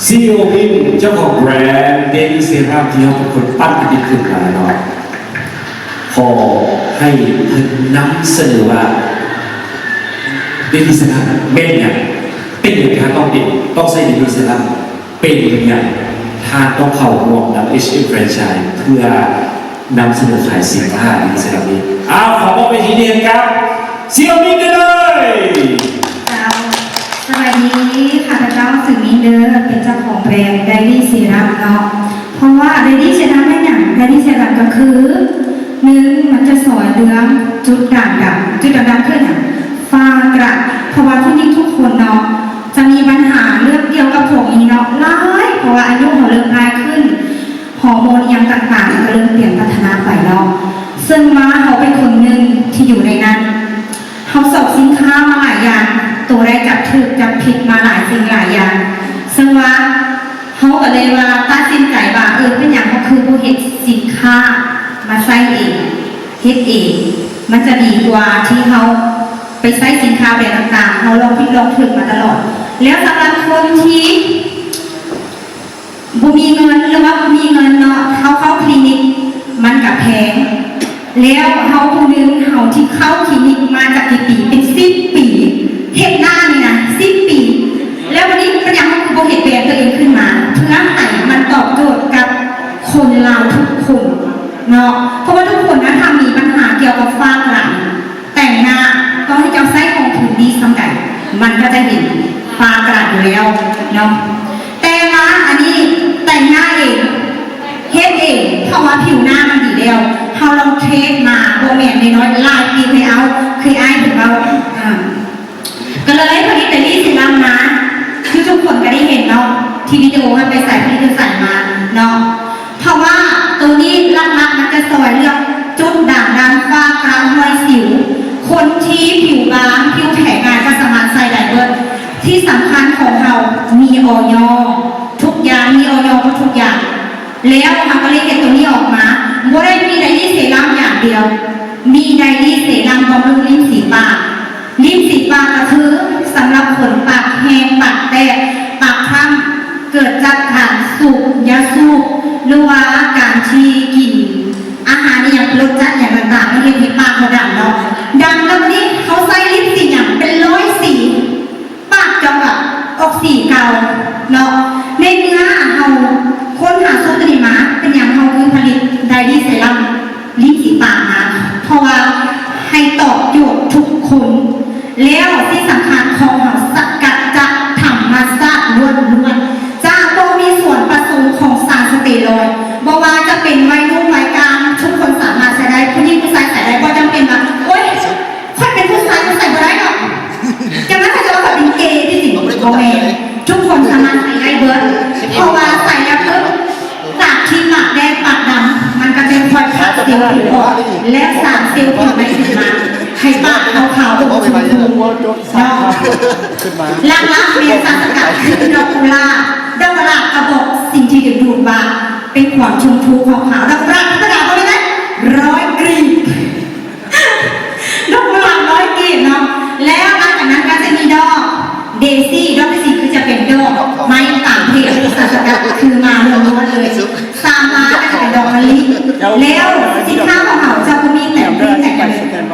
ซีอีโอพิมเจ้าของแบรนด์เดลี่เซรั่มที่เขาเป็นคนปั้นกันขึ้นมาเนาะขอให้เพิ่นนำเสนอว่าเดลี่เซรั่มเป็นอย่างเป็นอย่างที่ต้องใช้เดลี่เซรั่มเป็นอย่างถ้าต้องเข้าร่วมกับ HM Franchise เพื่อนำเสนอขายสินค้าเดลี่เซรั่มนี้ขอบอกไปทีเดียวครับซีอีโอพิมได้เลยสวัสดีค่ะเจ้าสื่อมินเดอร์เป็นเจ้าของแบรนด์ไดรี่เซรั่มเนาะเพราะว่าไดรี่เซรั่มไม่อย่างไดรี่เซรั่มก็คือมันจะสอยเรืองจุดด่างดำจุดด่างดำขึ้นฟ้ากระเพราะว่าที่นี่ทุกคนเนาะจะมีปัญหาเรื่องเกี่ยวกับผมนี้เนาะร้ายเพราะว่าอายุเขาเริ่มร้ายขึ้นฮอร์โมนยังต่างๆก็เริ่มเปลี่ยนพัฒนาไปเนาะซึ่งว่าเขาเป็นคนหนึ่งที่อยู่ในนั้นเขาสอบสินค้ามาหลายอย่างตัวได้จับถูกจับผิดมาหลายสิ่งหลายอย่างซึ่งว่าเขาก็เลยว่าตัดสินใจว่าเป็นอย่างก็คือผู้เห็นสินค้ามาใส่เองเฮ็ดเองมันจะดีกว่าที่เขาไปใส่สินค้าแบรนด์ต่างๆเขาลองผิดลองถูกมาตลอดแล้วสำหรับคนที่บ่มีเงินหรือว่ามีเงินเนาะเขาเข้าคลินิกมันกับแพงแล้วเขาคนนึงเขาที่เข้าคลินิกมาจากกี่ปีเป็น10 ปีเห็นหน้านี่นะ10 ปีแล้ววันนี้ก็ยังคือโบเห็นแบรนด์ตัวเองขึ้นมาเพื่อให้มันตอบโจทย์กับคนเราทุกคนเนาะเพราะว่าทุกคนนะถ้ามีปัญหาเกี่ยวกับฝ้ากระแต่งหน้าต้องให้เจ้าไส้ของผิวดีสำหรับมันก็จะเห็นฝ้ากระอยู่แล้วเนาะแต่ว่าอันนี้แต่งหน้าเองเฮ็ดเองเพราะว่าผิวหน้ามันดีแล้วเขาลองเทสมาโบแมนน้อยลายปีเคยเอาเคยอ้ายถึงเราก็เลยผลิตไดรี่เซรั่มมาคือทุกคนก็ได้เห็นเนาะที่วิดีโอมันไปใส่ผลิตใส่มาเนาะเพราะว่าตัวนี้ลักๆมันจะสวยเรื่องจุดด่างดำฝ้ากระรอยสิวคนที่ผิวบางผิวแข็งงานก็สามารถใส่ได้ด้วยที่สำคัญของเรามีออยทุกอย่างมีออยทุกอย่างแล้วเราก็เลยเก็บตัวนี้ออกมาไม่ได้มีไดรี่เซรั่มอย่างเดียวมีไดรี่เซรั่มบำรุงลิ้นสีปากลิ้นสีปากก็คือสำหรับขนปากแห้งปากแตกปากคล้ำเกิดจากการสูบยาสูบหรือว่าการที่กินอาหารอย่างรสจัดอย่างต่างๆไม่เห็นที่ปากเขาดำเนาะดังแล้วนี้เขาใส่ลิ้นสีอย่างเป็น100 สีปากจะแบบออกสีเก่าเนาะในเนื้อเขาค้นหาสูตรนี้มาเป็นอย่างเขาคือผลิตไดรี่เซรั่มลิ้นสีปากนะเพราะว่าให้ตอบโจทย์ทุกคนแล้วที่สำคัญของเขาสกัดจากธรรมชาติล้วนๆจะต้องมีส่วนผสมของสารสเตียรอยด์บอกว่าจะเป็นวัยรุ่นวัยกลางทุกคนสามารถใช้ได้ผู้หญิงผู้ชายใส่ได้ก็จำเป็นแบบโอ๊ยค่อยเป็นผู้ชายจะใส่ก็ได้หรอกจะไม่ใช่จะแบบเป็นเกย์ที่สิ่งโมเมนทุกคนสามารถใส่ได้เบิร์ดเพราะว่าใส่แล้วเพิ่มจากที่ปากแดงปากดำมันก็จะคอยขับเซลล์ผิวออกและสารเซลล์ผิวไม่ขึ้นมาให้ปากขาวๆดูชมพูเนาะลักๆเรียนสารสกัดคือดอกกุหลาบกระบอกสิ่งที่ดึงดูดมาเป็นความชมพูขาวๆดอกกุหลาบธรรมดาก็ไม่ได้100 กรีบดอกกุหลาบ100 กรีบเนาะแล้วหลังจากนั้นก็จะมีดอกเดซี่ดอกที่4คือจะเป็นดอกไม้ต่างเพศสารสกัดคือมาล้วนๆเลยตามมาก็จะเป็นดอกมะลิแล้วสินค้าของเขาจะมีแต่เป็น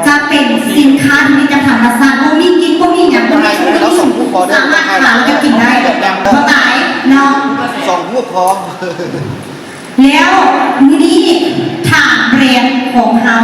จะเป็นสินค้าที่มีจากธรรมชาติพวกมีกินพวกมีอย่างพวกนี้สามารถขายจะกินได้เพราะตายเนาะ2 พวกพอแล้วมื้อนี้ถามแบรนด์ของเขา